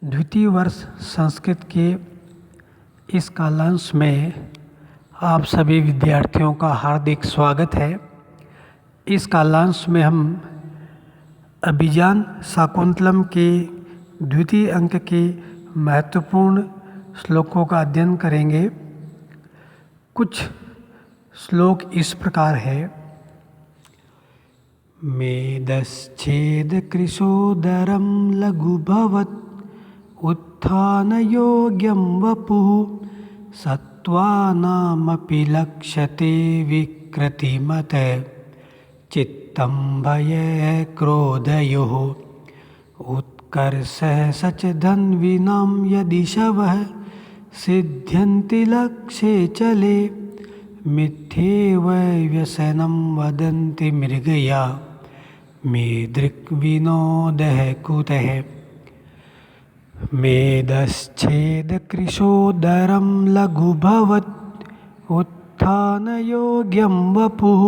द्वितीय वर्ष संस्कृत के इस कालांश में आप सभी विद्यार्थियों का हार्दिक स्वागत है। इस कालांश में हम अभिज्ञान शाकुंतलम के द्वितीय अंक के महत्वपूर्ण श्लोकों का अध्ययन करेंगे। कुछ श्लोक इस प्रकार है। मेदश्छेद कृशोदरम लघुभवत् उत्थानयोग्यं वपुः सत्त्वानामपि लक्ष्यते विकृतिमत चित्तं भये क्रोधयोः उत्कर्षः सच धन्विनां यदि शवः सिद्ध्यन्ति लक्ष्ये चले मिथ्येव व्यसनं वदन्ति मृगया मे दृक्विनोदः कुतः। मेदश्छेद कृशोदरं लघुभवत् उत्थानयोग्यं वपुः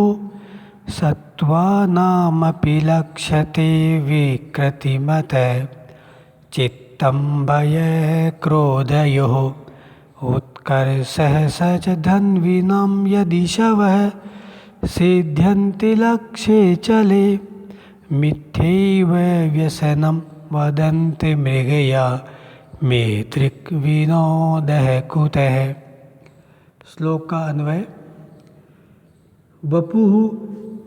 सत्त्वानामपि लक्ष्यते विकृतिमत चित्तं भये क्रोधयोः उत्कर्षः सच धन्विनां यदि शवः सिद्ध्यन्ति लक्ष्ये चले मिथ्यैव व्यसनं वदन्ति मृगया मे दृक्विनोदः कुतः। श्लोक का अन्वय। वपुः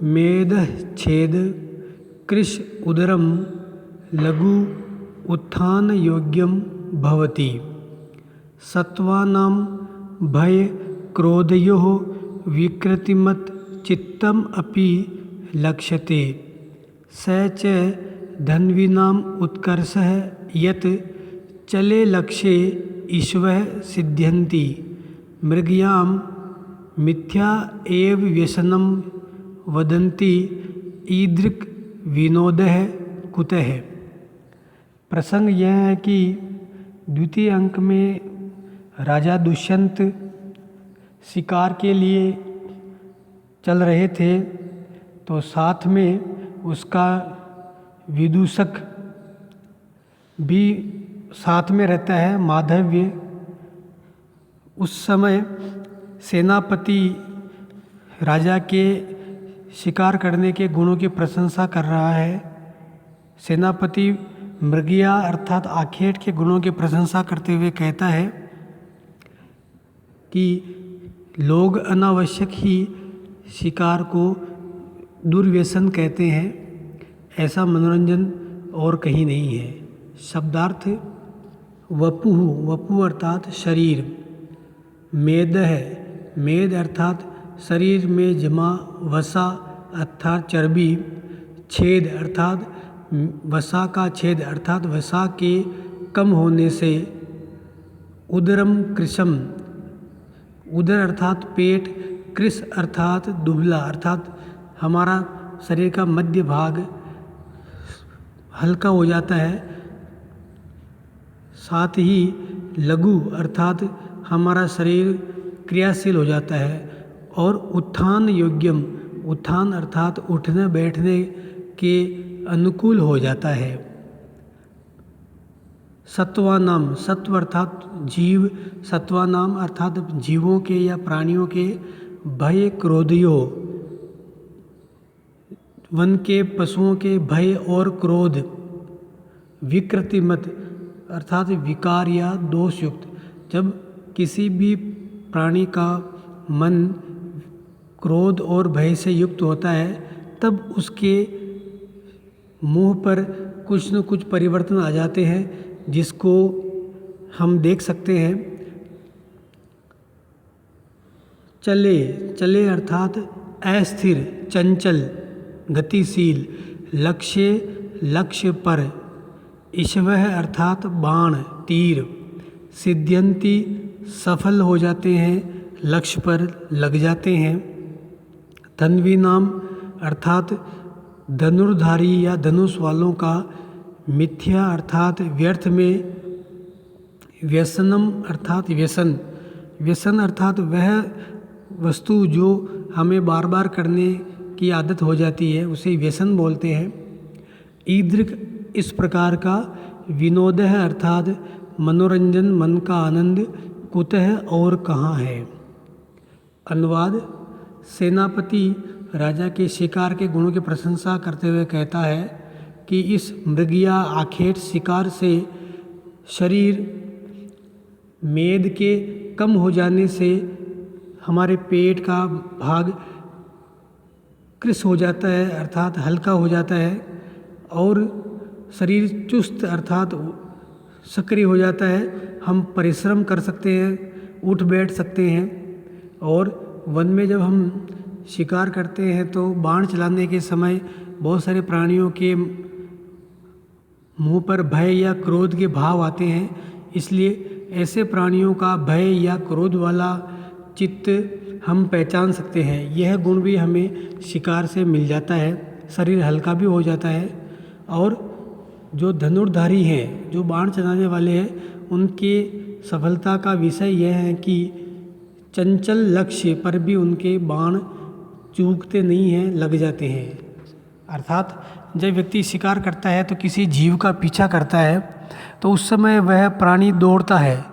मेदः छेद कृश उदरम लघु उत्थान योग्यम भवति सत्त्वानां भय क्रोधयोः विकृतिमत् चित्तम् अपि लक्ष्यते स च धन्विनाम् उत्कर्षः यत् चले लक्ष्ये ईश्वः सिद्ध्यन्ति मृगयां मिथ्या एव व्यसनं वदन्ति ईदृक् विनोदः कुतः। प्रसंग यह है कि द्वितीय अंक में राजा दुष्यंत शिकार के लिए चल रहे थे, तो साथ में उसका विदूषक भी साथ में रहता है माधव्य। उस समय सेनापति राजा के शिकार करने के गुणों की प्रशंसा कर रहा है। सेनापति मृगया अर्थात आखेट के गुणों की प्रशंसा करते हुए कहता है कि लोग अनावश्यक ही शिकार को दुर्व्यसन कहते हैं, ऐसा मनोरंजन और कहीं नहीं है। शब्दार्थ। वपुः वपु अर्थात शरीर। मेद है मेद अर्थात शरीर में जमा वसा अर्थात चर्बी। छेद अर्थात वसा का छेद अर्थात वसा के कम होने से। उदरम कृशम उदर अर्थात पेट। कृश अर्थात दुबला अर्थात हमारा शरीर का मध्य भाग हल्का हो जाता है। साथ ही लघु अर्थात हमारा शरीर क्रियाशील हो जाता है। और उत्थान योग्यम उत्थान अर्थात उठने बैठने के अनुकूल हो जाता है। सत्त्वानाम सत्व अर्थात जीव। सत्त्वानाम अर्थात जीवों के या प्राणियों के भय क्रोधयोः वन के पशुओं के भय और क्रोध। विकृतिमत अर्थात विकार या दोष युक्त। जब किसी भी प्राणी का मन क्रोध और भय से युक्त होता है तब उसके मुंह पर कुछ न कुछ परिवर्तन आ जाते हैं, जिसको हम देख सकते हैं। चले चले अर्थात अस्थिर चंचल गतिशील। लक्ष्य पर। ईश्वः अर्थात बाण तीर। सिद्ध्यन्ति सफल हो जाते हैं, लक्ष्य पर लग जाते हैं। धन्विनाम अर्थात धनुर्धारी या धनुष वालों का। मिथ्या अर्थात व्यर्थ में। व्यसनम अर्थात व्यसन। व्यसन अर्थात वह वस्तु जो हमें बार बार करने की आदत हो जाती है, उसे व्यसन बोलते हैं। ईदृक इस प्रकार का विनोदः अर्थात मनोरंजन, मन का आनंद, कुतः और कहाँ है। अनुवाद। सेनापति राजा के शिकार के गुणों की प्रशंसा करते हुए कहता है कि इस मृगया आखेट शिकार से शरीर मेद के कम हो जाने से हमारे पेट का भाग कृश हो जाता है अर्थात हल्का हो जाता है और शरीर चुस्त अर्थात सक्रिय हो जाता है। हम परिश्रम कर सकते हैं, उठ बैठ सकते हैं। और वन में जब हम शिकार करते हैं तो बाण चलाने के समय बहुत सारे प्राणियों के मुंह पर भय या क्रोध के भाव आते हैं, इसलिए ऐसे प्राणियों का भय या क्रोध वाला चित्त हम पहचान सकते हैं। यह गुण भी हमें शिकार से मिल जाता है, शरीर हल्का भी हो जाता है। और जो धनुर्धारी हैं, जो बाण चलाने वाले हैं, उनके सफलता का विषय यह है कि चंचल लक्ष्य पर भी उनके बाण चूकते नहीं हैं, लग जाते हैं। अर्थात जब व्यक्ति शिकार करता है तो किसी जीव का पीछा करता है तो उस समय वह प्राणी दौड़ता है।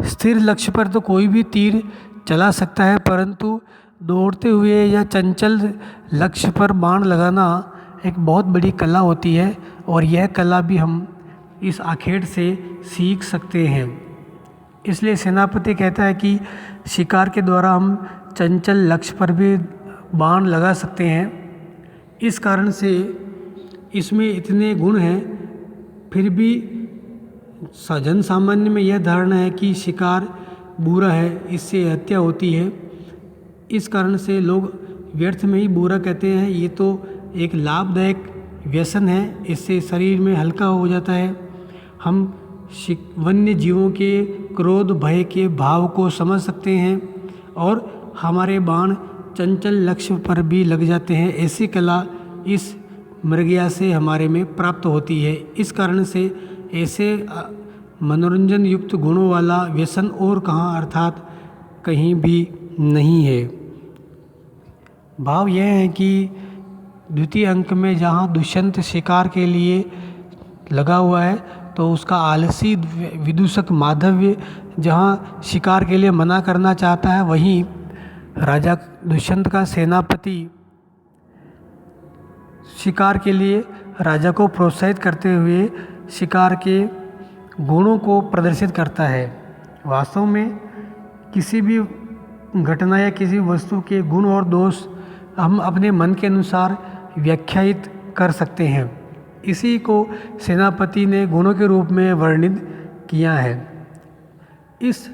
स्थिर लक्ष्य पर तो कोई भी तीर चला सकता है, परंतु दौड़ते हुए या चंचल लक्ष्य पर बाण लगाना एक बहुत बड़ी कला होती है और यह कला भी हम इस आखेट से सीख सकते हैं। इसलिए सेनापति कहता है कि शिकार के द्वारा हम चंचल लक्ष्य पर भी बाण लगा सकते हैं। इस कारण से इसमें इतने गुण हैं, फिर भी जन सामान्य में यह धारणा है कि शिकार बुरा है, इससे हत्या होती है। इस कारण से लोग व्यर्थ में ही बुरा कहते हैं। ये तो एक लाभदायक व्यसन है, इससे शरीर में हल्का हो जाता है। हम वन्य जीवों के क्रोध भय के भाव को समझ सकते हैं और हमारे बाण चंचल लक्ष्य पर भी लग जाते हैं। ऐसी कला इस मृगया से हमारे में प्राप्त होती है। इस कारण से ऐसे मनोरंजन युक्त गुणों वाला व्यसन और कहाँ अर्थात कहीं भी नहीं है। भाव यह है कि द्वितीय अंक में जहाँ दुष्यंत शिकार के लिए लगा हुआ है तो उसका आलसी विदूषक माधव्य जहाँ शिकार के लिए मना करना चाहता है, वहीं राजा दुष्यंत का सेनापति शिकार के लिए राजा को प्रोत्साहित करते हुए शिकार के गुणों को प्रदर्शित करता है। वास्तव में किसी भी घटना या किसी वस्तु के गुण और दोष हम अपने मन के अनुसार व्याख्यायित कर सकते हैं। इसी को सेनापति ने गुणों के रूप में वर्णित किया है। इस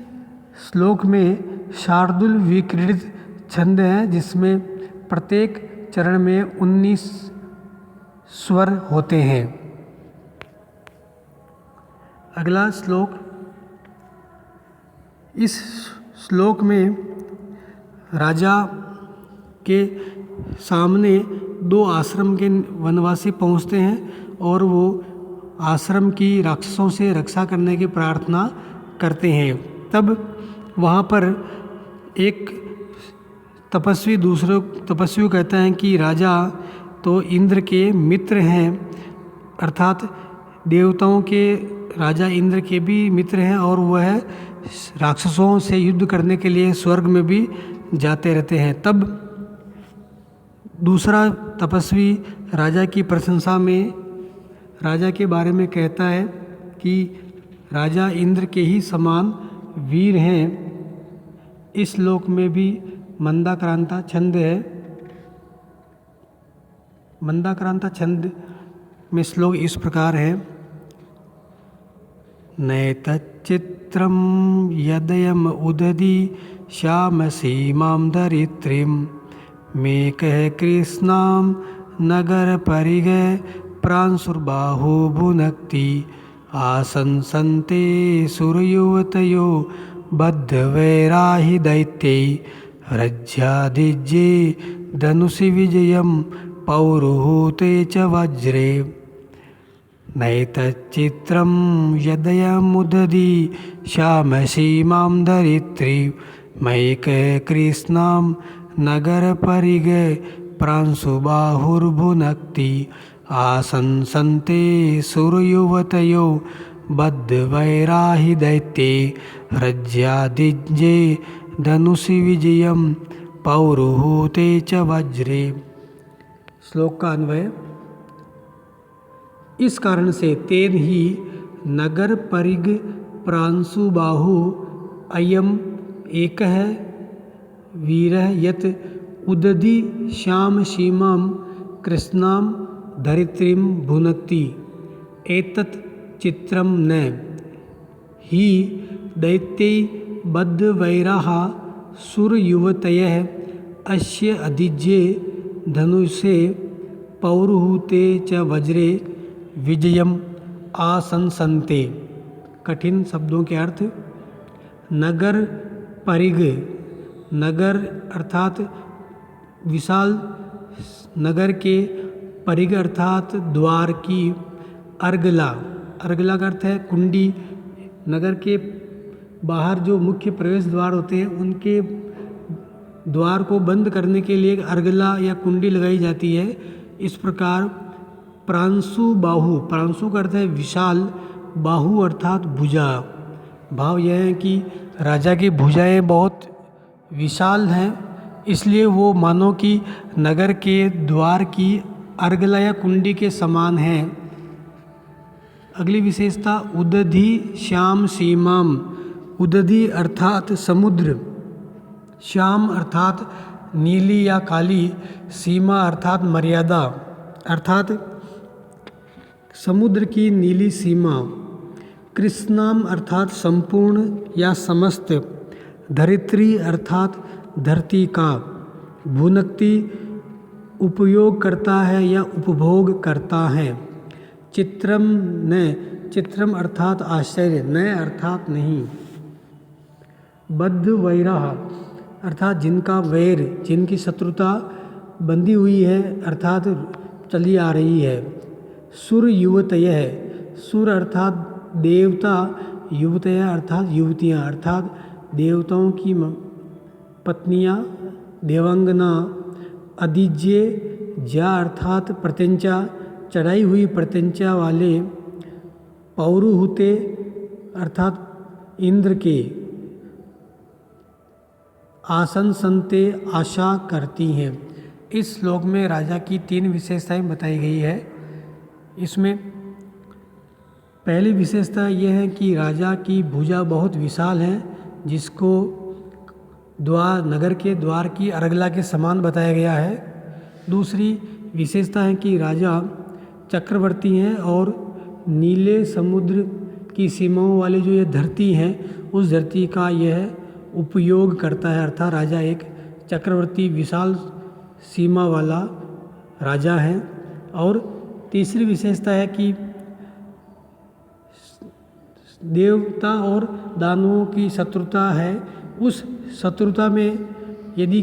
श्लोक में शार्दूल विक्रीडित छंद है, जिसमें प्रत्येक चरण में 19 स्वर होते हैं। अगला श्लोक। इस श्लोक में राजा के सामने 2 आश्रम के वनवासी पहुंचते हैं और वो आश्रम की राक्षसों से रक्षा करने की प्रार्थना करते हैं। तब वहाँ पर एक तपस्वी दूसरे तपस्वी को कहता है कि राजा तो इंद्र के मित्र हैं, अर्थात देवताओं के राजा इंद्र के भी मित्र हैं और वह राक्षसों से युद्ध करने के लिए स्वर्ग में भी जाते रहते हैं। तब दूसरा तपस्वी राजा की प्रशंसा में राजा के बारे में कहता है कि राजा इंद्र के ही समान वीर हैं। इस श्लोक में भी मंदाक्रांता छंद है। मंदाक्रांता छंद में श्लोक इस प्रकार है। नैतच्चित्रं यदयम उदधि श्याम सीमां धरित्रीं मेकः कृष्णां नगर परिगय प्रांशुर्बाहु भुनक्ति आसंसन्ते सुरयुवतयो बद्धवैराहि दैत्यै रज्यादिज्ये धनुषि विजयं पौरुहूते च वज्रे नैतच्चित्रं यदयमुदधि श्यामसीमां धरित्रीं मेकः कृष्णां नगर परिगय प्रांशुबाहुर्भुनक्ति आसंसन्ते सुरयुवतयो बद्धवैराहि दैत्ये रज्यादिज्ये धनुषि विजयं पौरुहूते च वज्रे। श्लोक का अन्वय। इस कारण से तेन ही नगर परिग प्रांशुबाहु अयम एकः वीरः यत् उदधि श्याम सीमां कृष्णां धरित्रीं भुनक्ति एतत् चित्रं न हि दैत्यै बद्धवैराः सुरयुवतयः अस्य अदिज्ये धनुषे पौरुहूते च वज्रे विजयम आसंसन्ते। कठिन शब्दों के अर्थ। नगर परिग, नगर अर्थात विशाल नगर के, परिग अर्थात द्वार की, अर्गला, अर्गला का अर्थ है कुंडी। नगर के बाहर जो मुख्य प्रवेश द्वार होते हैं उनके द्वार को बंद करने के लिए एक अर्गला या कुंडी लगाई जाती है। इस प्रकार प्रांशु बाहु, प्रांशु का अर्थ है विशाल, बाहु अर्थात भुजा। भाव यह है कि राजा की भुजाएं बहुत विशाल हैं, इसलिए वो मानो कि नगर के द्वार की अर्गला या कुंडी के समान है। अगली विशेषता उदधि श्याम सीमाम। उदधि अर्थात समुद्र, श्याम अर्थात नीली या काली, सीमा अर्थात मर्यादा, अर्थात समुद्र की नीली सीमा। कृष्णाम अर्थात संपूर्ण या समस्त, धरित्री अर्थात धरती का, भुनक्ति उपयोग करता है या उपभोग करता है। चित्रम न, चित्रम अर्थात आश्चर्य, न अर्थात नहीं। बद्ध वैराह अर्थात जिनका वैर, जिनकी शत्रुता बंधी हुई है अर्थात चली आ रही है। सुर युवतयः, सुर अर्थात देवता, युवतयः अर्थात युवतियाँ, अर्थात देवताओं की पत्नियाँ, देवांगना। अदिज्य, ज्या अर्थात प्रत्यंचा, चढ़ाई हुई प्रत्यंचा वाले। पौरुहूते अर्थात इंद्र के। आसंसन्ते आशा करती हैं। इस श्लोक में राजा की 3 विशेषताएं बताई गई है। इसमें पहली विशेषता यह है कि राजा की भुजा बहुत विशाल है, जिसको द्वार, नगर के द्वार की अर्गला के समान बताया गया है। दूसरी विशेषता है कि राजा चक्रवर्ती हैं और नीले समुद्र की सीमाओं वाली जो ये धरती है, उस धरती का यह उपयोग करता है, अर्थात राजा एक चक्रवर्ती विशाल सीमा वाला राजा है। और तीसरी विशेषता है कि देवता और दानवों की शत्रुता है। उस शत्रुता में यदि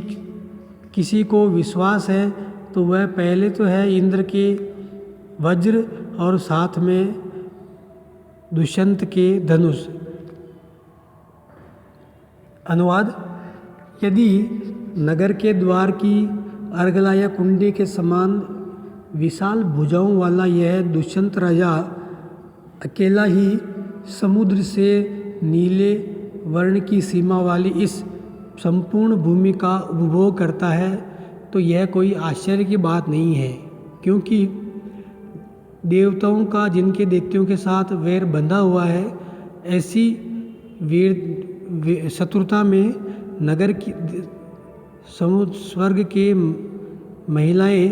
किसी को विश्वास है तो वह पहले तो है इंद्र के वज्र और साथ में दुष्यंत के धनुष। अनुवाद। यदि नगर के द्वार की अर्गला या कुंडी के समान विशाल भुजाओं वाला यह दुष्यंत राजा अकेला ही समुद्र से नीले वर्ण की सीमा वाली इस संपूर्ण भूमि का उपभोग करता है, तो यह कोई आश्चर्य की बात नहीं है, क्योंकि देवताओं का जिनके दैत्यों के साथ वैर बंधा हुआ है, ऐसी वीर शत्रुता में नगर की समुद्र स्वर्ग के महिलाएं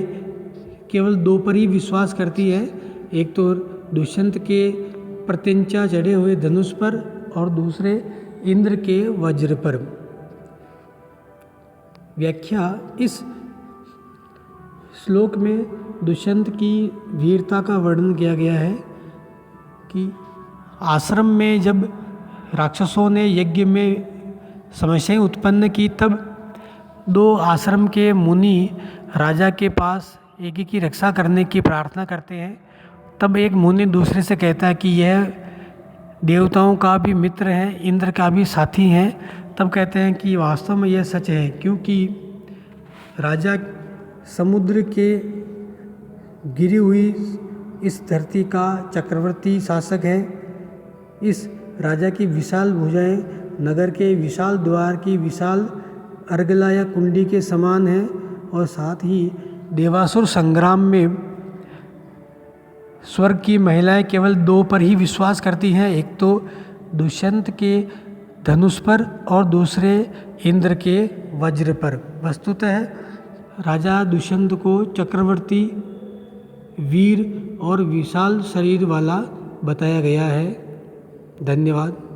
केवल 2 पर ही विश्वास करती है। एक तो दुष्यंत के प्रत्यंचा चढ़े हुए धनुष पर और दूसरे इंद्र के वज्र पर। व्याख्या। इस श्लोक में दुष्यंत की वीरता का वर्णन किया गया है कि आश्रम में जब राक्षसों ने यज्ञ में समस्याएं उत्पन्न की, तब 2 आश्रम के मुनि राजा के पास यज्ञ की रक्षा करने की प्रार्थना करते हैं। तब एक मुनि दूसरे से कहता है कि यह देवताओं का भी मित्र है, इंद्र का भी साथी है। तब कहते हैं कि वास्तव में यह सच है, क्योंकि राजा समुद्र के गिरी हुई इस धरती का चक्रवर्ती शासक है। इस राजा की विशाल भुजाएं नगर के विशाल द्वार की विशाल अर्गला या कुंडी के समान है और साथ ही देवासुर संग्राम में स्वर्ग की महिलाएं केवल दो पर ही विश्वास करती हैं, एक तो दुष्यंत के धनुष पर और दूसरे इंद्र के वज्र पर। वस्तुतः राजा दुष्यंत को चक्रवर्ती, वीर और विशाल शरीर वाला बताया गया है। धन्यवाद।